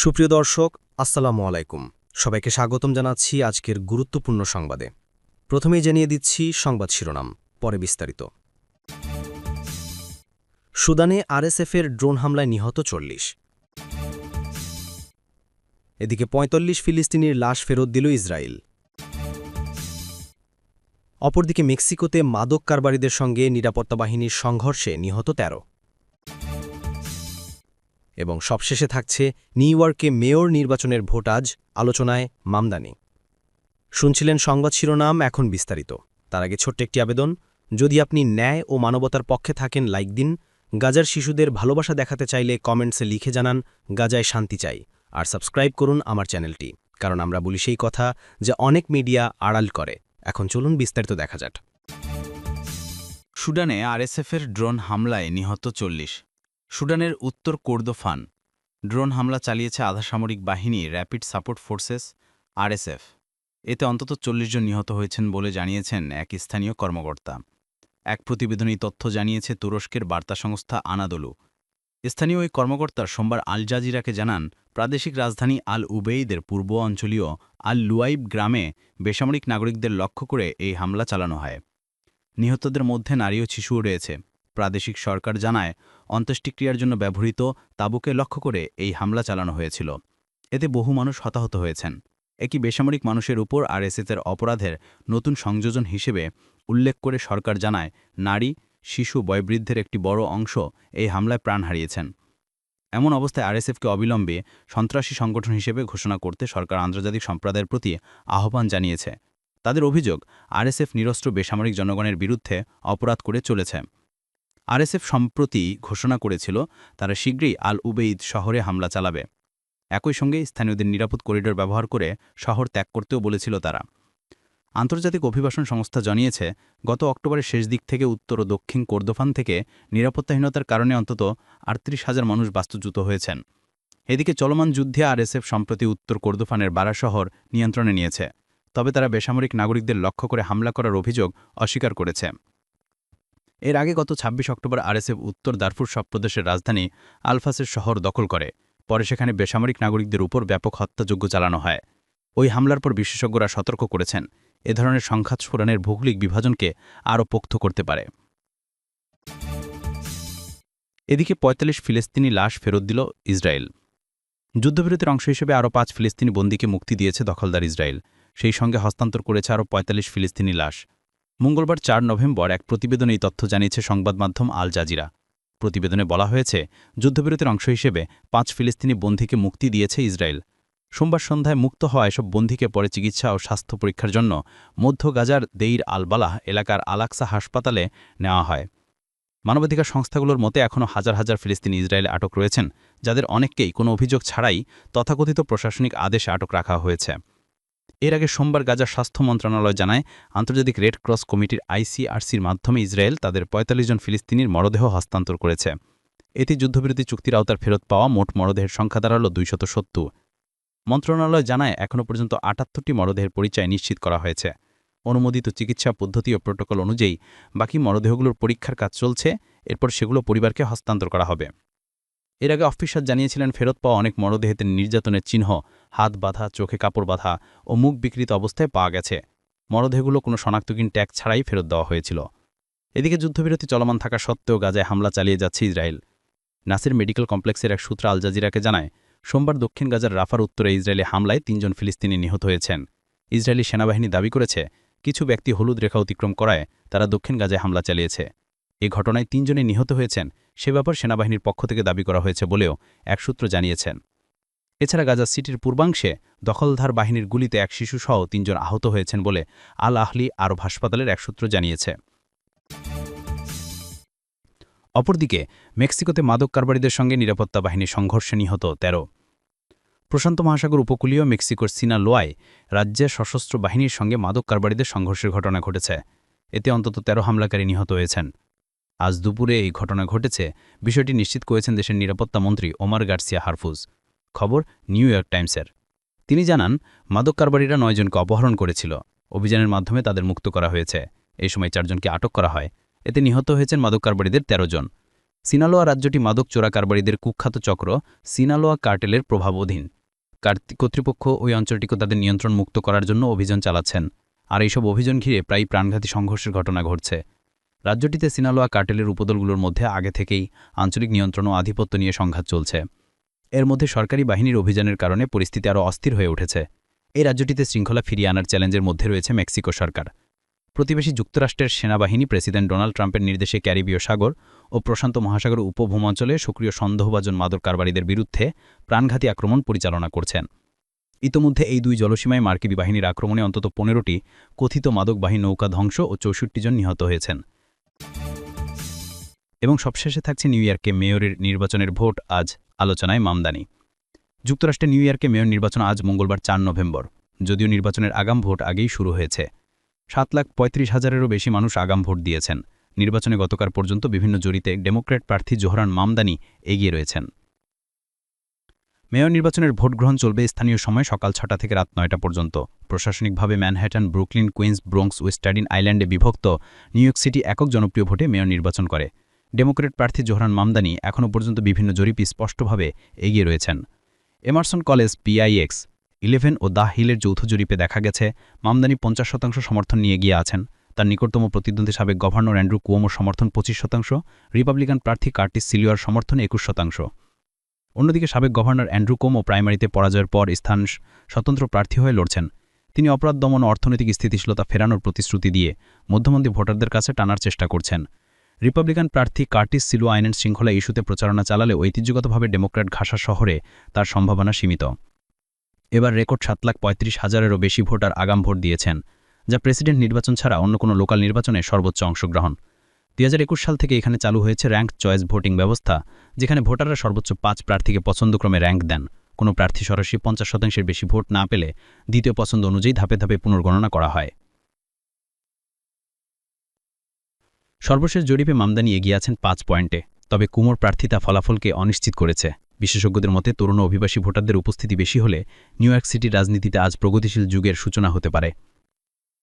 সুপ্রিয় দর্শক, আসসালামু আলাইকুম। সবাইকে স্বাগতম জানাচ্ছি আজকের গুরুত্বপূর্ণ সংবাদে। প্রথমেই জানিয়ে দিচ্ছি সংবাদ শিরোনাম, পরে বিস্তারিত। সুদানে আরএসএফের ড্রোন হামলায় নিহত ৪০। এদিকে ৪৫ ফিলিস্তিনির লাশ ফেরত দিল ইসরায়েল। অপরদিকে মেক্সিকোতে মাদক কারবারিদের সঙ্গে নিরাপত্তা বাহিনীর সংঘর্ষে নিহত ১৩। এবং সবশেষে থাকছে নিউ ইয়র্কে মেয়র নির্বাচনের ভোট আজ, আলোচনায় মামদানি। শুনছিলেন সংবাদ শিরোনাম, এখন বিস্তারিত। তার আগে ছোট্ট একটি আবেদন, যদি আপনি ন্যায় ও মানবতার পক্ষে থাকেন লাইক দিন। গাজার শিশুদের ভালোবাসা দেখাতে চাইলে কমেন্টসে লিখে জানান গাজায় শান্তি চাই, আর সাবস্ক্রাইব করুন আমার চ্যানেলটি, কারণ আমরা বলি সেই কথা যা অনেক মিডিয়া আড়াল করে। এখন চলুন বিস্তারিত দেখা যাক। সুদানে আরএসএফের ড্রোন হামলায় নিহত ৪০। সুদানের উত্তর কোর্দোফান ড্রোন হামলা চালিয়েছে আধাসামরিক বাহিনী র্যাপিড সাপোর্ট ফোর্সেস আরএসএফ। এতে অন্তত ৪০ জন নিহত হয়েছেন বলে জানিয়েছেন এক স্থানীয় কর্মকর্তা। এক প্রতিবেদনী তথ্য জানিয়েছে তুরস্কের বার্তা সংস্থা আনাদোলু। স্থানীয় ওই কর্মকর্তা সোমবার আল জাজিরাকে জানান, প্রাদেশিক রাজধানী আল উবেইদের পূর্ব অঞ্চলীয় আল লুয়াইব গ্রামে বেসামরিক নাগরিকদের লক্ষ্য করে এই হামলা চালানো হয়। নিহতদের মধ্যে নারী ও শিশুও রয়েছে। প্রাদেশিক সরকার জানায়, অন্ত্যেষ্টিক্রিয়ার জন্য ব্যবহৃত তাঁবুকে লক্ষ্য করে এই হামলা চালানো হয়েছিল। এতে বহু মানুষ হতাহত হয়েছেন। একই বেসামরিক মানুষের উপর আরএসএফের অপরাধের নতুন সংযোজন হিসেবে উল্লেখ করে সরকার জানায়, নারী, শিশু, বয়োবৃদ্ধের একটি বড় অংশ এই হামলায় প্রাণ হারিয়েছেন। এমন অবস্থায় আরএসএফকে অবিলম্বে সন্ত্রাসী সংগঠন হিসেবে ঘোষণা করতে সরকার আন্তর্জাতিক সম্প্রদায়ের প্রতি আহ্বান জানিয়েছে। তাদের অভিযোগ, আরএসএফ নিরস্ত্র বেসামরিক জনগণের বিরুদ্ধে অপরাধ করে চলেছে। আরএসএফ সম্প্রতি ঘোষণা করেছিল তারা শীঘ্রই আল উবেইদ শহরে হামলা চালাবে। একই সঙ্গে স্থানীয়দের নিরাপদ করিডোর ব্যবহার করে শহর ত্যাগ করতেও বলেছিল তারা। আন্তর্জাতিক অভিবাসন সংস্থা জানিয়েছে, গত অক্টোবরের শেষ দিক থেকে উত্তর ও দক্ষিণ কোর্দোফান থেকে নিরাপত্তাহীনতার কারণে অন্তত ৩৮,০০০ মানুষ বাস্তুচ্যুত হয়েছেন। এদিকে চলমান যুদ্ধে আরএসএফ সম্প্রতি উত্তর কোর্দোফানের বারা শহর নিয়ন্ত্রণে নিয়েছে, তবে তারা বেসামরিক নাগরিকদের লক্ষ্য করে হামলা করার অভিযোগ অস্বীকার করেছে। এর আগে গত ২৬ অক্টোবর আরএসএফ উত্তর দারফুর সব প্রদেশের রাজধানী আলফাসের শহর দখল করে। পরে সেখানে বেসামরিক নাগরিকদের উপর ব্যাপক হত্যাযজ্ঞ চালানো হয়। ওই হামলার পর বিশেষজ্ঞরা সতর্ক করেছেন, এ ধরনের সংঘাত সুদানের ভৌগোলিক বিভাজনকে আরও পোক্ত করতে পারে। এদিকে ৪৫ ফিলিস্তিনি লাশ ফেরত দিল ইসরায়েল। যুদ্ধবিরতির অংশ হিসেবে আরও ৫ ফিলিস্তিনি বন্দীকে মুক্তি দিয়েছে দখলদার ইসরায়েল। সেই সঙ্গে হস্তান্তর করেছে আরও ৪৫ ফিলিস্তিনি লাশ। মঙ্গলবার ৪ নভেম্বর এক প্রতিবেদনে এই তথ্য জানিয়েছে সংবাদ মাধ্যম আল জাজিরা। প্রতিবেদনে বলা হয়েছে, যুদ্ধবিরতির অংশ হিসেবে ৫ ফিলিস্তিনি বন্দীকে মুক্তি দিয়েছে ইসরায়েল। সোমবার সন্ধ্যায় মুক্ত হওয়া এসব বন্দীকে পরে চিকিৎসা ও স্বাস্থ্য পরীক্ষার জন্য মধ্য গাজার দেইর আল বালাহ এলাকার আলাকসা হাসপাতালে নেওয়া হয়। মানবাধিকার সংস্থাগুলোর মতে এখনও হাজার হাজার ফিলিস্তিনি ইসরায়েলে আটক রয়েছেন, যাদের অনেককেই কোনো অভিযোগ ছাড়াই তথাকথিত প্রশাসনিক আদেশে আটক রাখা হয়েছে। এর আগে সোমবার গাজার স্বাস্থ্য মন্ত্রণালয় জানায়, আন্তর্জাতিক রেড ক্রস কমিটির আইসিআরসির মাধ্যমে ইসরায়েল তাদের ৪৫ জন ফিলিস্তিনির মরদেহ হস্তান্তর করেছে। এতে যুদ্ধবিরতি চুক্তির আওতার ফেরত পাওয়া মোট মরদেহের সংখ্যা দাঁড়াল ২৭০। মন্ত্রণালয় জানায়, এখনও পর্যন্ত ৭৮টি মরদেহের পরিচয় নিশ্চিত করা হয়েছে। অনুমোদিত চিকিৎসা পদ্ধতি ও প্রোটোকল অনুযায়ী বাকি মরদেহগুলোর পরীক্ষার কাজ চলছে। এরপর সেগুলো পরিবারকে হস্তান্তর করা হবে। এর আগে অফিসার জানিয়েছিলেন, ফেরত পাওয়া অনেক মরদেহেতে নির্যাতনের চিহ্ন, হাত বাঁধা, চোখে কাপড় বাঁধা ও মুখ বিকৃত অবস্থায় পাওয়া গেছে। মরদেহগুলো কোনো শনাক্তহীন ট্যাগ ছাড়াই ফেরত দেওয়া হয়েছিল। এদিকে যুদ্ধবিরতি চলমান থাকা সত্ত্বেও গাজায় হামলা চালিয়ে যাচ্ছে ইসরায়েল। নাসির মেডিকেল কমপ্লেক্সের এক সূত্র আল জাজিরাকে জানায়, সোমবার দক্ষিণ গাজার রাফার উত্তরে ইসরায়েলি হামলায় ৩ জন ফিলিস্তিনি নিহত হয়েছেন। ইসরায়েলি সেনাবাহিনী দাবি করেছে, কিছু ব্যক্তি হলুদ রেখা অতিক্রম করায় তারা দক্ষিণ গাজায় হামলা চালিয়েছে। এ ঘটনায় ৩ জনই নিহত হয়েছেন, সে ব্যাপার সেনাবাহিনীর পক্ষ থেকে দাবি করা হয়েছে বলেও এক সূত্র জানিয়েছেন। এছাড়া গাজা সিটির পূর্বাংশে দখলদার বাহিনীর গুলিতে এক শিশুসহ ৩ জন আহত হয়েছেন বলে আল আহলি আরব হাসপাতালের এক সূত্র জানিয়েছে। অপরদিকে মেক্সিকোতে মাদক কারবারিদের সঙ্গে নিরাপত্তা বাহিনীর সংঘর্ষে নিহত ১৩। প্রশান্ত মহাসাগর উপকূলীয় মেক্সিকোর সিনালোয়ায় রাজ্যের সশস্ত্র বাহিনীর সঙ্গে মাদক কারবারিদের সংঘর্ষের ঘটনা ঘটেছে। এতে অন্তত ১৩ হামলাকারী নিহত হয়েছেন। আজ দুপুরে এই ঘটনা ঘটেছে, বিষয়টি নিশ্চিত করেছেন দেশের নিরাপত্তা মন্ত্রী ওমার গার্সিয়া হারফুজ। খবর নিউ ইয়র্ক টাইমসের। তিনি জানান, মাদক কারবারিরা ৯ জনকে অপহরণ করেছিল। অভিযানের মাধ্যমে তাদের মুক্ত করা হয়েছে। এই সময় ৪ জনকে আটক করা হয়। এতে নিহত হয়েছেন মাদক কারবারিদের ১৩ জন। সিনালোয়া রাজ্যটি মাদক চোরাকারবারিদের কুখ্যাত চক্র সিনালোয়া কার্টেলের প্রভাবাধীন। কর্তৃপক্ষ ওই অঞ্চলটিকে তাদের নিয়ন্ত্রণ মুক্ত করার জন্য অভিযান চালাচ্ছেন, আর এইসব অভিযান ঘিরে প্রায় প্রাণঘাতী সংঘর্ষের ঘটনা ঘটছে। রাজ্যটিতে সিনালোয়া কার্টেলের উপদলগুলোর মধ্যে আগে থেকেই আঞ্চলিক নিয়ন্ত্রণ ও আধিপত্য নিয়ে সংঘাত চলছে। এর মধ্যে সরকারি বাহিনীর অভিযানের কারণে পরিস্থিতি আরও অস্থির হয়ে উঠেছে। এই রাজ্যটিতে শৃঙ্খলা ফিরিয়ে আনার চ্যালেঞ্জের মধ্যে রয়েছে মেক্সিকো সরকার। প্রতিবেশী যুক্তরাষ্ট্রের সেনাবাহিনী প্রেসিডেন্ট ডোনাল্ড ট্রাম্পের নির্দেশে ক্যারিবীয় সাগর ও প্রশান্ত মহাসাগর উপভূমাঞ্চলে সক্রিয় সন্দেহভাজন মাদক কারবারিদের বিরুদ্ধে প্রাণঘাতী আক্রমণ পরিচালনা করছেন। ইতোমধ্যে এই দুই জলসীমায় মার্কিন বাহিনীর আক্রমণে অন্তত 15টি কথিত মাদকবাহী নৌকা ধ্বংস ও 64 জন নিহত হয়েছেন। এবং সবশেষে থাকছে নিউ ইয়র্কে মেয়রের নির্বাচনের ভোট আজ আলোচনায় মামদানি। যুক্তরাষ্ট্রে নিউ ইয়র্কে মেয়র নির্বাচন আজ মঙ্গলবার 4 নভেম্বর। যদিও নির্বাচনের আগাম ভোট আগেই শুরু হয়েছে। 7,35,000-এরও বেশি মানুষ আগাম ভোট দিয়েছেন। নির্বাচনে গতকাল পর্যন্ত বিভিন্ন জরিতে ডেমোক্র্যাট প্রার্থী জোহরান মামদানি এগিয়ে রয়েছেন। মেয়র নির্বাচনের ভোট গ্রহণ চলবে স্থানীয় সময় সকাল 6টা থেকে রাত 9টা পর্যন্ত। প্রশাসনিকভাবে ম্যানহ্যাটন, ব্রুকলিন, কুইন্স, ব্রোঙ্কস ও স্ট্যাটিন আইল্যান্ডে বিভক্ত নিউ ইয়র্ক সিটি একক জনপ্রিয় ভোটে মেয়র নির্বাচন করে। ডেমোক্র্যাট প্রার্থী জোহরান মামদানি এখনও পর্যন্ত বিভিন্ন জরিপে স্পষ্টভাবে এগিয়ে রয়েছেন। এমারসন কলেজ, PIX, 11 ও দ্য হিলের যৌথ জরিপে দেখা গেছে মামদানি 50% সমর্থন নিয়ে এগিয়ে আছেন। তার নিকটতম প্রতিদ্বন্দ্বী সাবেক গভর্নর অ্যান্ড্রু কুয়োমোর সমর্থন 25%, রিপাবলিকান প্রার্থী কার্টিস সিলিওয়ার সমর্থন 21%। অন্যদিকে সাবেক গভর্নর অ্যান্ড্রু কুয়োমো প্রাইমারিতে পরাজয়ের পর স্বতন্ত্র প্রার্থী হয়ে লড়ছেন। তিনি অপরাধ দমন ও অর্থনৈতিক স্থিতিশীলতা ফেরানোর প্রতিশ্রুতি দিয়ে মধ্যমন্ত্রী ভোটারদের কাছে টানার চেষ্টা করছেন। রিপাবলিকান প্রার্থী কার্টিস সিলুয়া আইন শৃঙ্খলা ইস্যুতে প্রচারণা চালালে ঐতিহ্যগতভাবে ডেমোক্র্যাট ঘাসা শহরে তার সম্ভাবনা সীমিত। এবার রেকর্ড 7,35,000-এরও বেশি ভোটার আগাম ভোট দিয়েছেন, যা প্রেসিডেন্ট নির্বাচন ছাড়া অন্য কোনো লোকাল নির্বাচনে সর্বোচ্চ অংশগ্রহণ। 2021 সাল থেকে এখানে চালু হয়েছে র্যাঙ্ক চয়েস ভোটিং ব্যবস্থা, যেখানে ভোটাররা সর্বোচ্চ 5 প্রার্থীকে পছন্দক্রমে র্যাঙ্ক দেন। কোনো প্রার্থী সরাসরি 50%-এর বেশি ভোট না পেলে দ্বিতীয় পছন্দ অনুযায়ী ধাপে ধাপে পুনর্গণনা করা হয়। সর্বশেষ জরিপে মামদানি এগিয়ে আছেন 5 পয়েন্টে, তবে কুমোর প্রার্থিতা ফলাফলকে অনিশ্চিত করেছে। বিশেষজ্ঞদের মতে তরুণ অভিবাসী ভোটারদের উপস্থিতি বেশি হলে নিউ ইয়র্ক সিটির রাজনীতিতে আজ প্রগতিশীল যুগের সূচনা হতে পারে।